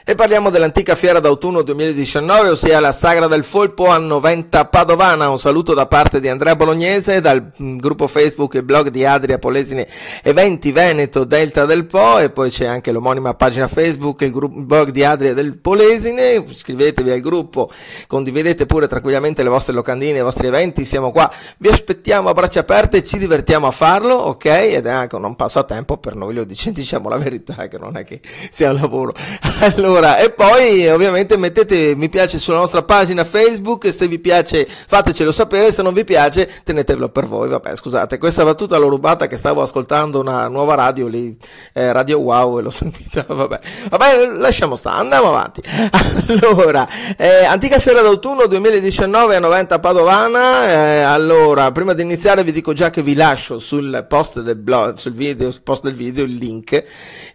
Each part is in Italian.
E parliamo dell'antica fiera d'autunno 2019, ossia la Sagra del Folpo a Noventa Padovana. Un saluto da parte di Andrea Bolognese dal gruppo Facebook e blog di Adria Polesine Eventi Veneto Delta del Po, e poi c'è anche l'omonima pagina Facebook, il blog di Adria del Polesine. Iscrivetevi al gruppo, condividete pure tranquillamente le vostre locandine, i vostri eventi, siamo qua, vi aspettiamo a braccia aperte, ci divertiamo a farlo, ok? Ed è anche un passatempo per noi, diciamo la verità, che non è che sia un lavoro. Allora, e poi ovviamente mettete mi piace sulla nostra pagina Facebook, se vi piace fatecelo sapere, se non vi piace tenetevelo per voi. Vabbè, scusate, questa battuta l'ho rubata che stavo ascoltando una nuova radio lì, Radio Wow, e l'ho sentita, vabbè, lasciamo stare, andiamo avanti. Allora, antica fiera d'autunno 2019 a Noventa Padovana. Allora, prima di iniziare vi dico già che vi lascio sul post del blog, post del video, il link,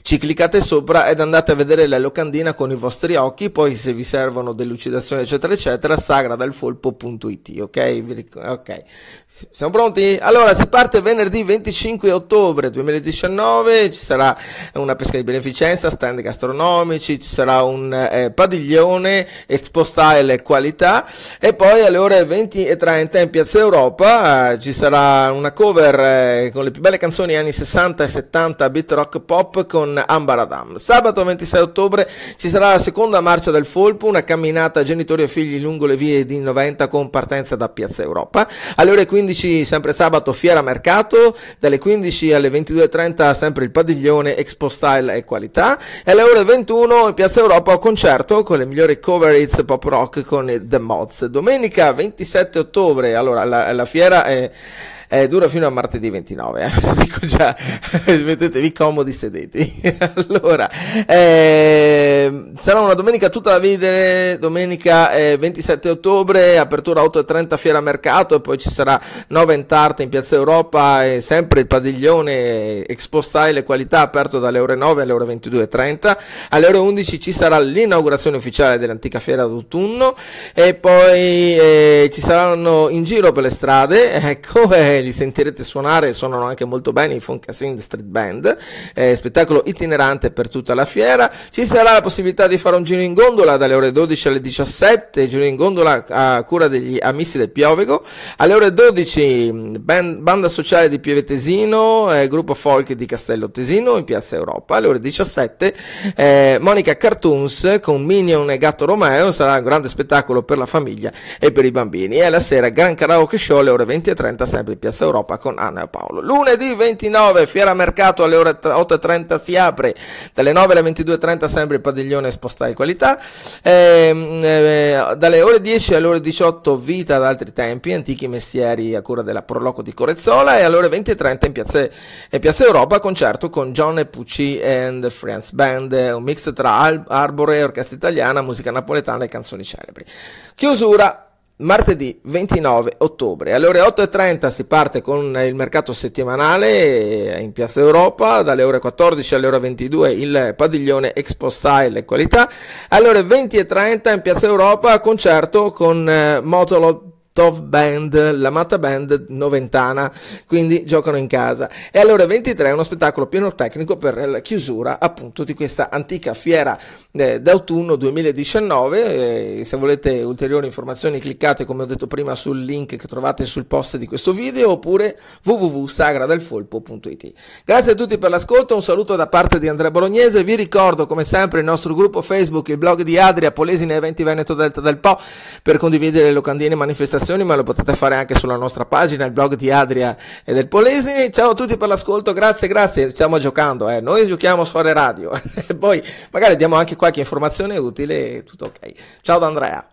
ci cliccate sopra ed andate a vedere la locandina con i vostri occhi, poi se vi servono delucidazioni eccetera eccetera, sagradelfolpo.it, ok? Siamo pronti? Allora, si parte venerdì 25 ottobre 2019, ci sarà una pesca di beneficenza, stand gastronomici, ci sarà un padiglione, Expo Style e qualità, e poi alle ore 20:30 in Piazza Europa ci sarà una cover con le più belle canzoni anni 60 e 70 beat rock pop con Ambar Adam. Sabato 26 ottobre ci sarà la seconda marcia del Folpo, una camminata genitori e figli lungo le vie di Noventa con partenza da Piazza Europa. Alle ore 15 sempre sabato fiera mercato, dalle 15 alle 22:30 sempre il padiglione Expo Style e qualità, e alle ore 21 in Piazza Europa concerto con le migliori cover hits pop rock con The Mods. Domenica 27 ottobre, allora la fiera dura fino a martedì 29, dico già, mettetevi comodi, sedetevi. Allora, sarà una domenica tutta da vedere, domenica 27 ottobre, apertura 8:30 fiera mercato, e poi ci sarà Novent Art in Piazza Europa, e sempre il padiglione Expo Style e qualità aperto dalle ore 9 alle ore 22:30. Alle ore 11 ci sarà l'inaugurazione ufficiale dell'antica fiera d'autunno, e poi ci saranno in giro per le strade, ecco, li sentirete suonare, suonano anche molto bene i Funkassin Street Band, spettacolo itinerante per tutta la fiera. Ci sarà la possibilità di fare un giro in gondola dalle ore 12 alle 17, giro in gondola a cura degli Amici del Piovego. Alle ore 12 banda sociale di Pieve Tesino, gruppo folk di Castello Tesino in Piazza Europa. Alle ore 17 Monica Cartoons con Minion e Gatto Romeo, sarà un grande spettacolo per la famiglia e per i bambini. E alla sera Gran Karaoke Show alle ore 20:30 sempre in Piazza Europa con Anna e Paolo. Lunedì 29 fiera mercato, alle ore 8:30 si apre, dalle 9 alle 22:30 sempre il padiglione Expo Style qualità, dalle ore 10 alle ore 18 Vita ad altri tempi, antichi mestieri a cura della Proloco di Corezzola, e alle ore 20:30 in Piazza Europa concerto con John e Pucci and Friends Band, un mix tra Arbore, orchestra italiana, musica napoletana e canzoni celebri. Chiusura martedì 29 ottobre, alle ore 8:30 si parte con il mercato settimanale in Piazza Europa, dalle ore 14 alle ore 22 il padiglione Expo Style e qualità, alle ore 20:30 in Piazza Europa concerto con Motolot Band, la Matta Band noventana, quindi giocano in casa. E alle ore 23 uno spettacolo pirotecnico per la chiusura appunto di questa antica fiera d'autunno 2019. Se volete ulteriori informazioni cliccate, come ho detto prima, sul link che trovate sul post di questo video, oppure www.sagradelfolpo.it. Grazie a tutti per l'ascolto, un saluto da parte di Andrea Bolognese. Vi ricordo come sempre il nostro gruppo Facebook, il blog di Adria Polesine Eventi Veneto Delta del Po, per condividere le locandine e manifestazioni, ma lo potete fare anche sulla nostra pagina, il blog di Adria e del Polesine. Ciao a tutti per l'ascolto, grazie, stiamo giocando, noi giochiamo su Fare Radio e poi magari diamo anche qualche informazione utile, tutto ok. Ciao da Andrea.